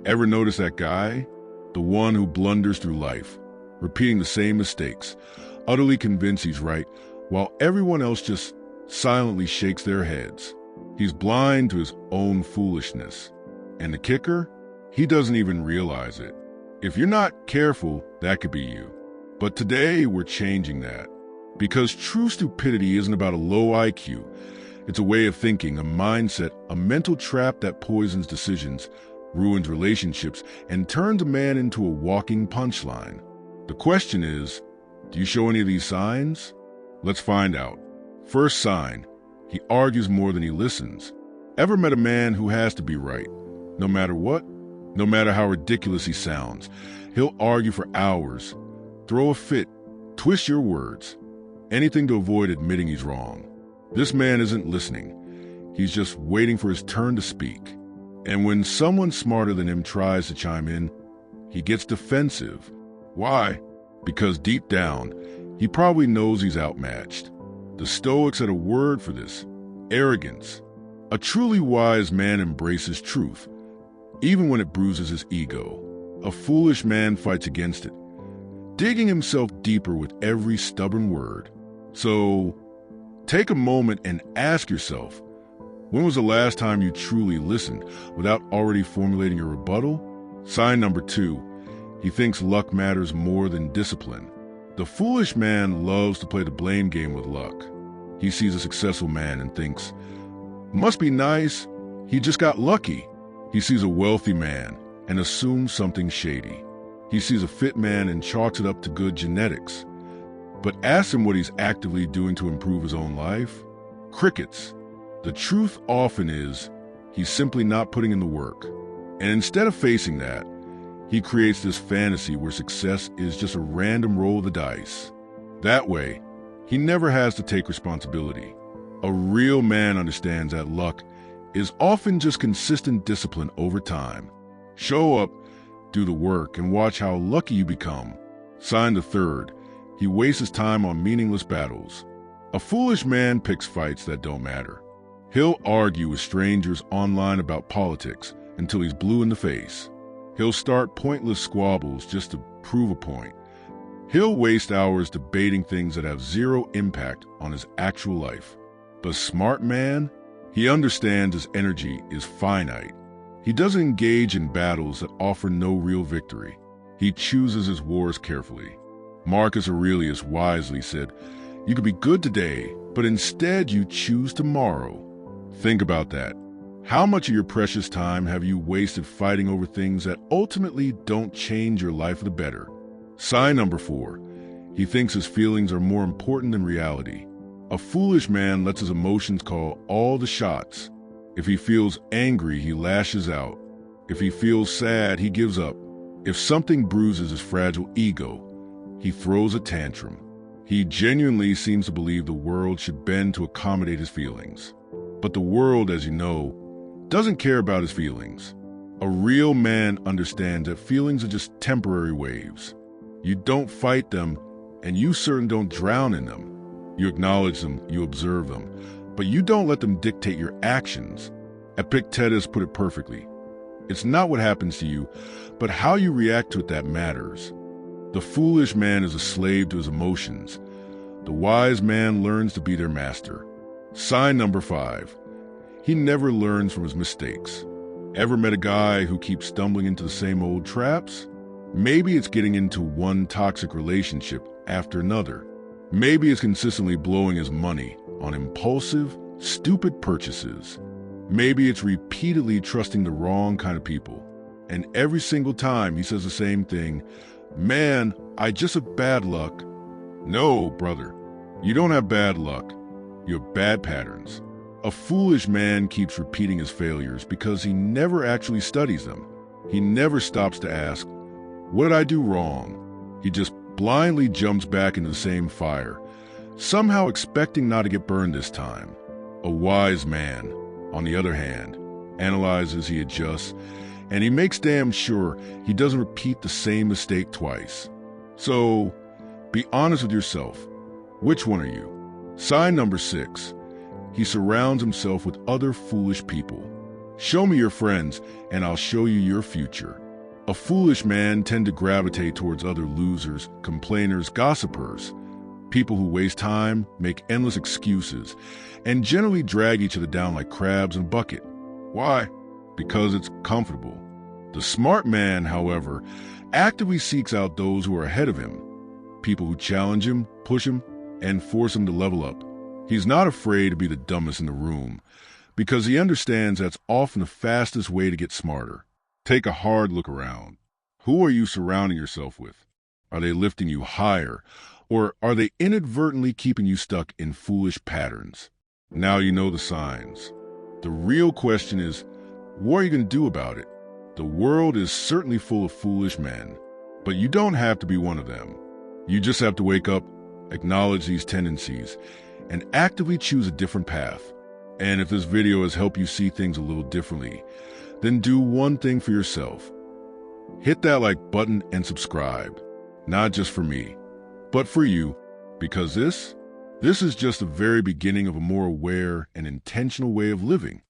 Ever notice that guy? The one who blunders through life, repeating the same mistakes, utterly convinced he's right, while everyone else just silently shakes their heads. He's blind to his own foolishness. And the kicker? He doesn't even realize it. If you're not careful, that could be you. But today, we're changing that. Because true stupidity isn't about a low IQ. It's a way of thinking, a mindset, a mental trap that poisons decisions, ruins relationships, and turns a man into a walking punchline. The question is, do you show any of these signs? Let's find out. First sign, he argues more than he listens. Ever met a man who has to be right? No matter what? No matter how ridiculous he sounds, he'll argue for hours, throw a fit, twist your words, anything to avoid admitting he's wrong. This man isn't listening. He's just waiting for his turn to speak. And when someone smarter than him tries to chime in, he gets defensive. Why? Because deep down, he probably knows he's outmatched. The Stoics had a word for this: arrogance. A truly wise man embraces truth, even when it bruises his ego. A foolish man fights against it, digging himself deeper with every stubborn word. So, take a moment and ask yourself, when was the last time you truly listened without already formulating a rebuttal? Sign number 2, he thinks luck matters more than discipline. The foolish man loves to play the blame game with luck. He sees a successful man and thinks, must be nice, he just got lucky. He sees a wealthy man and assumes something shady. He sees a fit man and chalks it up to good genetics. But ask him what he's actively doing to improve his own life. Crickets. The truth often is, he's simply not putting in the work. And instead of facing that, he creates this fantasy where success is just a random roll of the dice. That way, he never has to take responsibility. A real man understands that luck is often just consistent discipline over time. Show up, do the work, and watch how lucky you become. Sign the 3rd, he wastes his time on meaningless battles. A foolish man picks fights that don't matter. He'll argue with strangers online about politics until he's blue in the face. He'll start pointless squabbles just to prove a point. He'll waste hours debating things that have zero impact on his actual life. The smart man, he understands his energy is finite. He doesn't engage in battles that offer no real victory. He chooses his wars carefully. Marcus Aurelius wisely said, you could be good today, but instead you choose tomorrow. Think about that. How much of your precious time have you wasted fighting over things that ultimately don't change your life for the better? Sign number 4, he thinks his feelings are more important than reality. A foolish man lets his emotions call all the shots. If he feels angry, he lashes out. If he feels sad, he gives up. If something bruises his fragile ego, he throws a tantrum. He genuinely seems to believe the world should bend to accommodate his feelings. But the world, as you know, doesn't care about his feelings. A real man understands that feelings are just temporary waves. You don't fight them, and you certainly don't drown in them. You acknowledge them, you observe them, but you don't let them dictate your actions. Epictetus put it perfectly. It's not what happens to you, but how you react to it that matters. The foolish man is a slave to his emotions. The wise man learns to be their master. Sign number 5, he never learns from his mistakes. Ever met a guy who keeps stumbling into the same old traps? Maybe it's getting into one toxic relationship after another. Maybe it's consistently blowing his money on impulsive, stupid purchases. Maybe it's repeatedly trusting the wrong kind of people. And every single time he says the same thing, man, I just have bad luck. No, brother, you don't have bad luck. You have bad patterns. A foolish man keeps repeating his failures because he never actually studies them. He never stops to ask, what did I do wrong? He just blindly jumps back into the same fire, somehow expecting not to get burned this time. A wise man, on the other hand, analyzes, he adjusts, and he makes damn sure he doesn't repeat the same mistake twice. So, be honest with yourself. Which one are you? Sign number 6, he surrounds himself with other foolish people. Show me your friends, and I'll show you your future. A foolish man tend to gravitate towards other losers, complainers, gossipers, people who waste time, make endless excuses, and generally drag each other down like crabs in a bucket. Why? Because it's comfortable. The smart man, however, actively seeks out those who are ahead of him, people who challenge him, push him, and force him to level up. He's not afraid to be the dumbest in the room, because he understands that's often the fastest way to get smarter. Take a hard look around. Who are you surrounding yourself with? Are they lifting you higher, or are they inadvertently keeping you stuck in foolish patterns? Now you know the signs. The real question is, what are you going to do about it? The world is certainly full of foolish men, but you don't have to be one of them. You just have to wake up, acknowledge these tendencies, and actively choose a different path. And if this video has helped you see things a little differently, then do one thing for yourself. Hit that like button and subscribe, not just for me, but for you, because this is just the very beginning of a more aware and intentional way of living.